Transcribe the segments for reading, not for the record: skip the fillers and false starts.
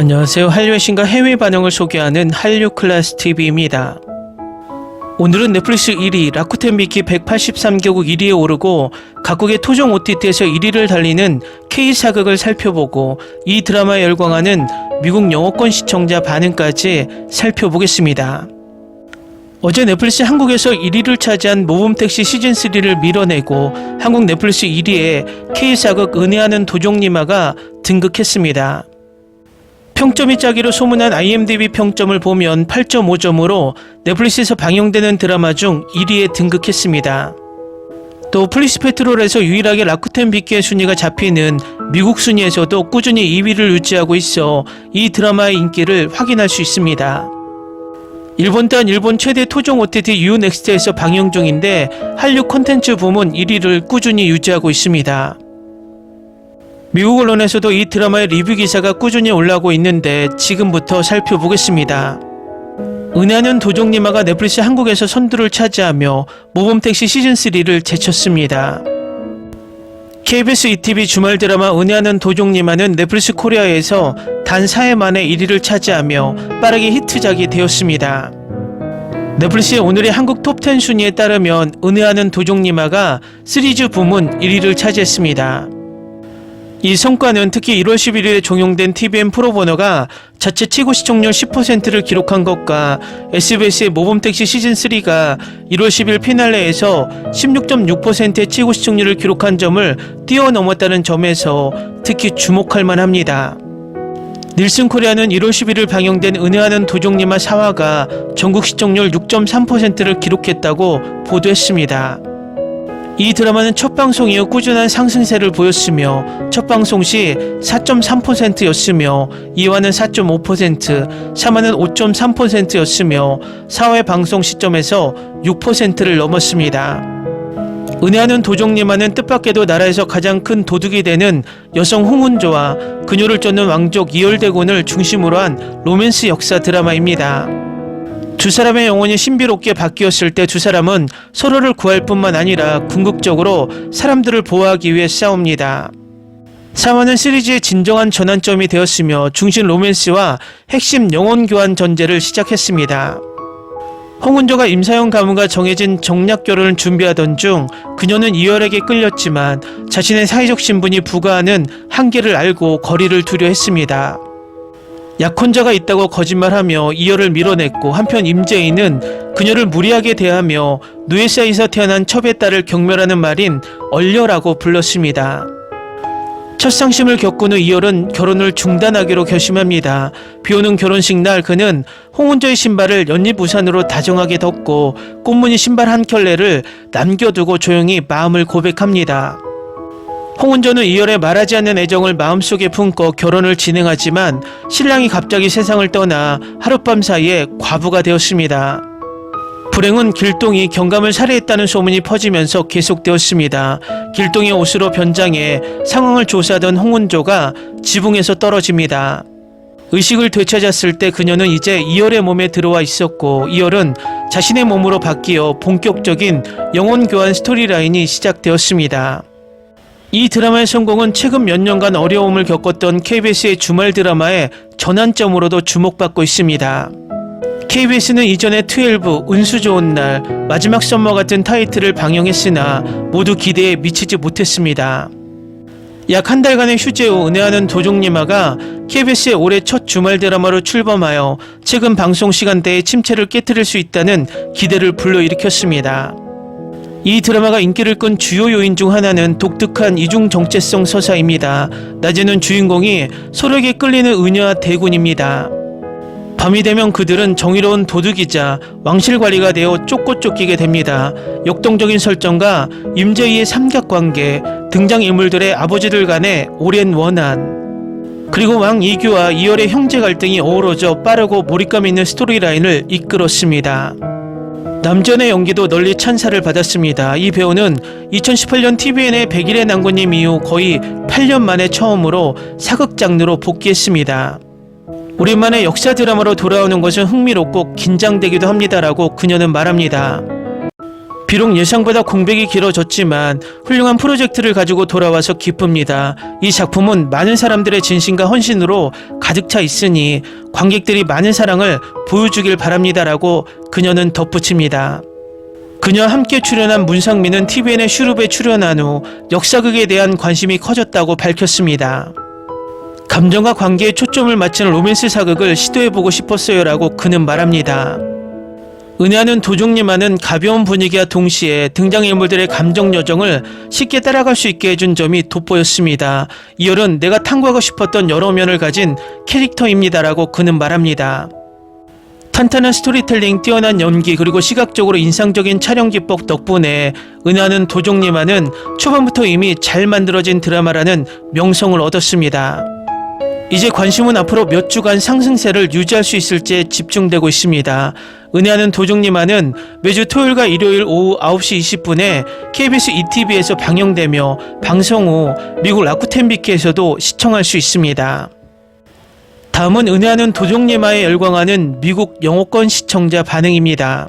안녕하세요. 한류의 신과 해외 반응을 소개하는 한류클래스TV입니다. 오늘은 넷플릭스 1위 라쿠텐 미키 183개국 1위에 오르고 각국의 토종 OTT에서 1위를 달리는 K-사극을 살펴보고 이 드라마에 열광하는 미국 영어권 시청자 반응까지 살펴보겠습니다. 어제 넷플릭스 한국에서 1위를 차지한 모범택시 시즌3를 밀어내고 한국 넷플릭스 1위에 K-사극 은혜하는 도종님아가 등극했습니다. 평점이 짜기로 소문난 IMDb 평점을 보면 8.5점으로 넷플릭스에서 방영되는 드라마 중 1위에 등극했습니다. 또 플리스페트롤에서 유일하게 라쿠텐 미키의 순위가 잡히는 미국 순위에서도 꾸준히 2위를 유지하고 있어 이 드라마의 인기를 확인할 수 있습니다. 일본 또한 일본 최대 토종 OTT 유넥스트에서 방영 중인데 한류 콘텐츠 부문 1위를 꾸준히 유지하고 있습니다. 미국 언론에서도 이 드라마의 리뷰 기사가 꾸준히 올라오고 있는데 지금부터 살펴보겠습니다. 은혜하는 도종님아가 넷플릭스 한국에서 선두를 차지하며 모범택시 시즌3를 제쳤습니다. KBS ETV 주말 드라마 은혜하는 도종님아는 넷플릭스 코리아에서 단 4회 만에 1위를 차지하며 빠르게 히트작이 되었습니다. 넷플릭스의 오늘의 한국 톱10 순위에 따르면 은혜하는 도종님아가 시리즈 부문 1위를 차지했습니다. 이 성과는 특히 1월 11일에 종영된 TVN 프로보너가 자체 최고 시청률 10%를 기록한 것과 SBS의 모범택시 시즌3가 1월 10일 피날레에서 16.6%의 최고 시청률을 기록한 점을 뛰어넘었다는 점에서 특히 주목할 만합니다. 닐슨 코리아는 1월 11일 방영된 은혜하는 도종님아 4화가 전국 시청률 6.3%를 기록했다고 보도했습니다. 이 드라마는 첫 방송 이후 꾸준한 상승세를 보였으며 첫 방송 시 4.3%였으며 2화는 4.5%, 3화는 5.3%였으며 4회 방송 시점에서 6%를 넘었습니다. 은혜하는 도종님아는 뜻밖에도 나라에서 가장 큰 도둑이 되는 여성 홍은조와 그녀를 쫓는 왕족 이열대군을 중심으로 한 로맨스 역사 드라마입니다. 두 사람의 영혼이 신비롭게 바뀌었을 때 두 사람은 서로를 구할 뿐만 아니라 궁극적으로 사람들을 보호하기 위해 싸웁니다. 3화는 시리즈의 진정한 전환점이 되었으며 중심 로맨스와 핵심 영혼 교환 전제를 시작했습니다. 홍은조가 임사영 가문과 정해진 정략 결혼을 준비하던 중 그녀는 이열에게 끌렸지만 자신의 사회적 신분이 부과하는 한계를 알고 거리를 두려 했습니다. 약혼자가 있다고 거짓말하며 이열을 밀어냈고 한편 임재인은 그녀를 무리하게 대하며 노예 사이에서 태어난 첩의 딸을 경멸하는 말인 얼려라고 불렀습니다. 첫 상심을 겪은 후 이열은 결혼을 중단하기로 결심합니다. 비오는 결혼식 날 그는 홍은조의 신발을 연잎우산으로 다정하게 덮고 꽃무늬 신발 한 켤레를 남겨두고 조용히 마음을 고백합니다. 홍은조는 이열의 말하지 않는 애정을 마음속에 품고 결혼을 진행하지만 신랑이 갑자기 세상을 떠나 하룻밤 사이에 과부가 되었습니다. 불행은 길동이 경감을 살해했다는 소문이 퍼지면서 계속되었습니다. 길동의 옷으로 변장해 상황을 조사하던 홍은조가 지붕에서 떨어집니다. 의식을 되찾았을 때 그녀는 이제 이열의 몸에 들어와 있었고 이열은 자신의 몸으로 바뀌어 본격적인 영혼 교환 스토리라인이 시작되었습니다. 이 드라마의 성공은 최근 몇 년간 어려움을 겪었던 KBS의 주말 드라마의 전환점으로도 주목받고 있습니다. KBS는 이전에 12, 운수 좋은 날, 마지막 썸머 같은 타이틀을 방영했으나 모두 기대에 미치지 못했습니다. 약 한 달간의 휴재 후 은혜하는 도종님아가 KBS의 올해 첫 주말 드라마로 출범하여 최근 방송 시간대의 침체를 깨뜨릴 수 있다는 기대를 불러일으켰습니다. 이 드라마가 인기를 끈 주요 요인 중 하나는 독특한 이중 정체성 서사입니다. 낮에는 주인공이 서로에게 끌리는 은혜와 대군입니다. 밤이 되면 그들은 정의로운 도둑이자 왕실관리가 되어 쫓고 쫓기게 됩니다. 역동적인 설정과 임재희의 삼각관계, 등장인물들의 아버지들 간의 오랜 원한, 그리고 왕 이규와 이열의 형제 갈등이 어우러져 빠르고 몰입감 있는 스토리라인을 이끌었습니다. 남전의 연기도 널리 찬사를 받았습니다. 이 배우는 2018년 TVN의 백일의 난군님 이후 거의 8년 만에 처음으로 사극 장르로 복귀했습니다. 오랜만에 역사 드라마로 돌아오는 것은 흥미롭고 긴장되기도 합니다라고 그녀는 말합니다. 비록 예상보다 공백이 길어졌지만 훌륭한 프로젝트를 가지고 돌아와서 기쁩니다. 이 작품은 많은 사람들의 진심과 헌신으로 가득 차 있으니 관객들이 많은 사랑을 보여주길 바랍니다라고 그녀는 덧붙입니다. 그녀와 함께 출연한 문상민은 TVN의 슈룹에 출연한 후 역사극에 대한 관심이 커졌다고 밝혔습니다. 감정과 관계에 초점을 맞추는 로맨스 사극을 시도해보고 싶었어요라고 그는 말합니다. 은혜하는 도종님와는 가벼운 분위기와 동시에 등장인물들의 감정 여정을 쉽게 따라갈 수 있게 해준 점이 돋보였습니다. 이열은 내가 탐구하고 싶었던 여러 면을 가진 캐릭터입니다라고 그는 말합니다. 탄탄한 스토리텔링, 뛰어난 연기, 그리고 시각적으로 인상적인 촬영 기법 덕분에 은하는 도종님와는 초반부터 이미 잘 만들어진 드라마라는 명성을 얻었습니다. 이제 관심은 앞으로 몇 주간 상승세를 유지할 수 있을지에 집중되고 있습니다. 은혜하는 도종님와는 매주 토요일과 일요일 오후 9시 20분에 KBS ETV에서 방영되며 방송 후 미국 라쿠텐 비키에서도 시청할 수 있습니다. 다음은 은혜하는 도종님와에 열광하는 미국 영어권 시청자 반응입니다.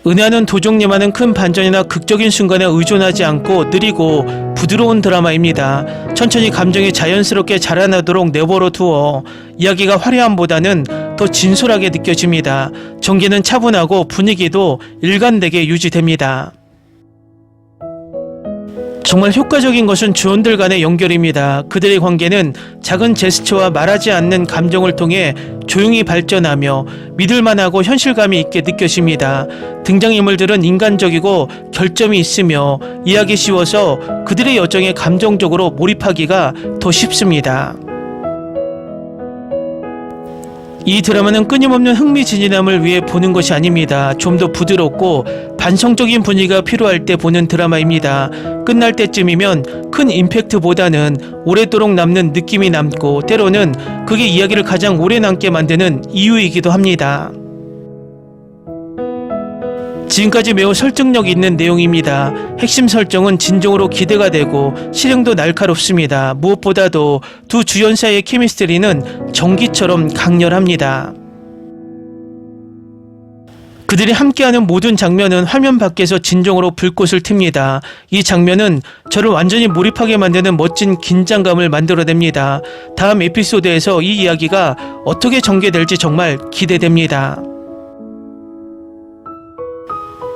은혜하는 도종님와는 큰 반전이나 극적인 순간에 의존하지 않고 느리고 부드러운 드라마입니다. 천천히 감정이 자연스럽게 자라나도록 내버려 두어 이야기가 화려함보다는 더 진솔하게 느껴집니다. 전개는 차분하고 분위기도 일관되게 유지됩니다. 정말 효과적인 것은 주원들 간의 연결입니다. 그들의 관계는 작은 제스처와 말하지 않는 감정을 통해 조용히 발전하며 믿을만하고 현실감이 있게 느껴집니다. 등장인물들은 인간적이고 결점이 있으며 이해하기 쉬워서 그들의 여정에 감정적으로 몰입하기가 더 쉽습니다. 이 드라마는 끊임없는 흥미진진함을 위해 보는 것이 아닙니다. 좀 더 부드럽고 반성적인 분위기가 필요할 때 보는 드라마입니다. 끝날 때쯤이면 큰 임팩트보다는 오래도록 남는 느낌이 남고 때로는 그게 이야기를 가장 오래 남게 만드는 이유이기도 합니다. 지금까지 매우 설득력 있는 내용입니다. 핵심 설정은 진정으로 기대가 되고 실행도 날카롭습니다. 무엇보다도 두 주연 사이의 케미스트리는 전기처럼 강렬합니다. 그들이 함께하는 모든 장면은 화면 밖에서 진정으로 불꽃을 틉니다. 이 장면은 저를 완전히 몰입하게 만드는 멋진 긴장감을 만들어냅니다. 다음 에피소드에서 이 이야기가 어떻게 전개될지 정말 기대됩니다.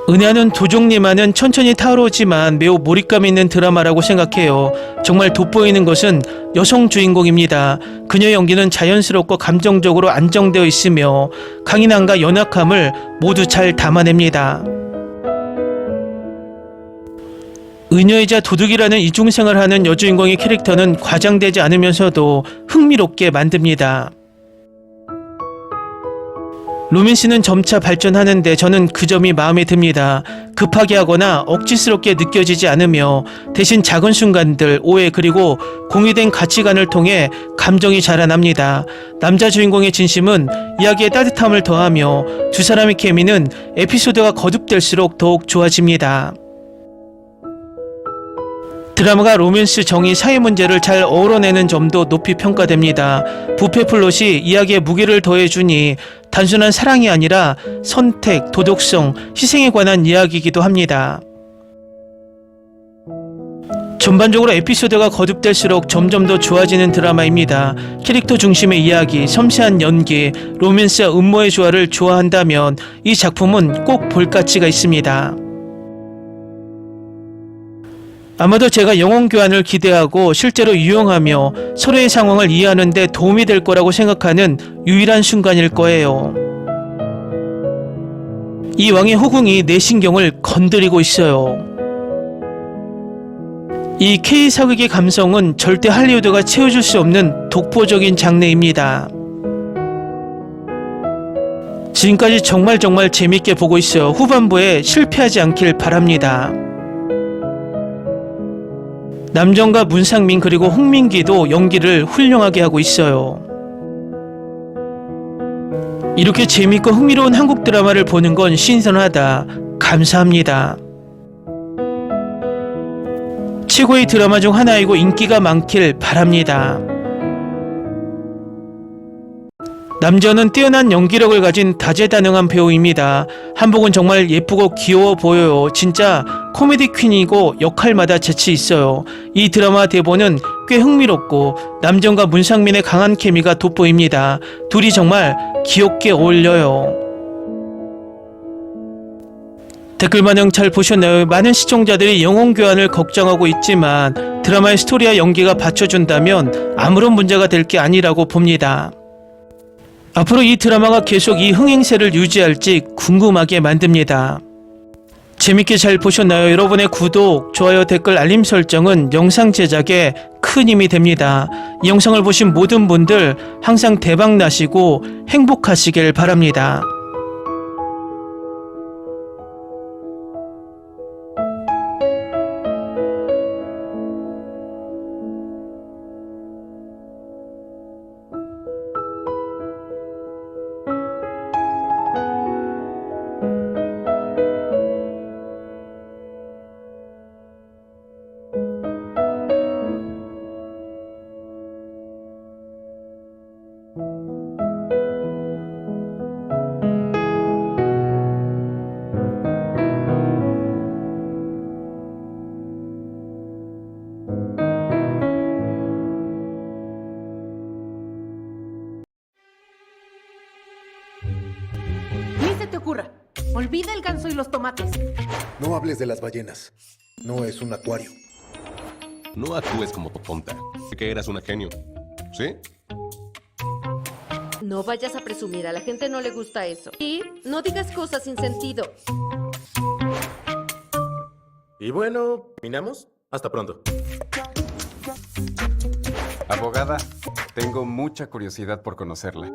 은혜하는 도종님와는 천천히 타오르지만 매우 몰입감 있는 드라마라고 생각해요. 정말 돋보이는 것은 여성 주인공입니다. 그녀의 연기는 자연스럽고 감정적으로 안정되어 있으며 강인함과 연약함을 모두 잘 담아냅니다. 의녀이자 도둑이라는 이중생활을 하는 여주인공의 캐릭터는 과장되지 않으면서도 흥미롭게 만듭니다. 로맨스는 점차 발전하는데 저는 그 점이 마음에 듭니다. 급하게 하거나 억지스럽게 느껴지지 않으며 대신 작은 순간들, 오해 그리고 공유된 가치관을 통해 감정이 자라납니다. 남자 주인공의 진심은 이야기에 따뜻함을 더하며 두 사람의 케미는 에피소드가 거듭될수록 더욱 좋아집니다. 드라마가 로맨스, 정의, 사회 문제를 잘 어우러내는 점도 높이 평가됩니다. 부패 플롯이 이야기에 무게를 더해주니 단순한 사랑이 아니라 선택, 도덕성, 희생에 관한 이야기이기도 합니다. 전반적으로 에피소드가 거듭될수록 점점 더 좋아지는 드라마입니다. 캐릭터 중심의 이야기, 섬세한 연기, 로맨스와 음모의 조화를 좋아한다면 이 작품은 꼭 볼 가치가 있습니다. 아마도 제가 영혼 교환을 기대하고 실제로 유용하며 서로의 상황을 이해하는 데 도움이 될 거라고 생각하는 유일한 순간일 거예요. 이 왕의 호궁이 내 신경을 건드리고 있어요. 이 K 사극의 감성은 절대 할리우드가 채워줄 수 없는 독보적인 장르입니다. 지금까지 정말 재밌게 보고 있어요. 후반부에 실패하지 않길 바랍니다. 남정과 문상민 그리고 홍민기도 연기를 훌륭하게 하고 있어요. 이렇게 재밌고 흥미로운 한국 드라마를 보는 건 신선하다. 감사합니다. 최고의 드라마 중 하나이고 인기가 많길 바랍니다. 남전은 뛰어난 연기력을 가진 다재다능한 배우입니다. 한복은 정말 예쁘고 귀여워 보여요. 진짜 코미디 퀸이고 역할마다 재치 있어요. 이 드라마 대본은 꽤 흥미롭고 남전과 문상민의 강한 케미가 돋보입니다. 둘이 정말 귀엽게 어울려요. 댓글 반응 잘 보셨나요? 많은 시청자들이 영혼 교환을 걱정하고 있지만 드라마의 스토리와 연기가 받쳐준다면 아무런 문제가 될 게 아니라고 봅니다. 앞으로 이 드라마가 계속 이 흥행세를 유지할지 궁금하게 만듭니다. 재밌게 잘 보셨나요? 여러분의 구독, 좋아요, 댓글, 알림 설정은 영상 제작에 큰 힘이 됩니다. 이 영상을 보신 모든 분들 항상 대박 나시고 행복하시길 바랍니다. Ni se te ocurra. Olvida el ganso y los tomates. No hables de las ballenas. No es un acuario. No actúes como tonta. Que eras una genio. ¿Sí? No vayas a presumir, a la gente no le gusta eso. Y no digas cosas sin sentido. Y bueno, ¿terminamos? Hasta pronto. Abogada, tengo mucha curiosidad por conocerla.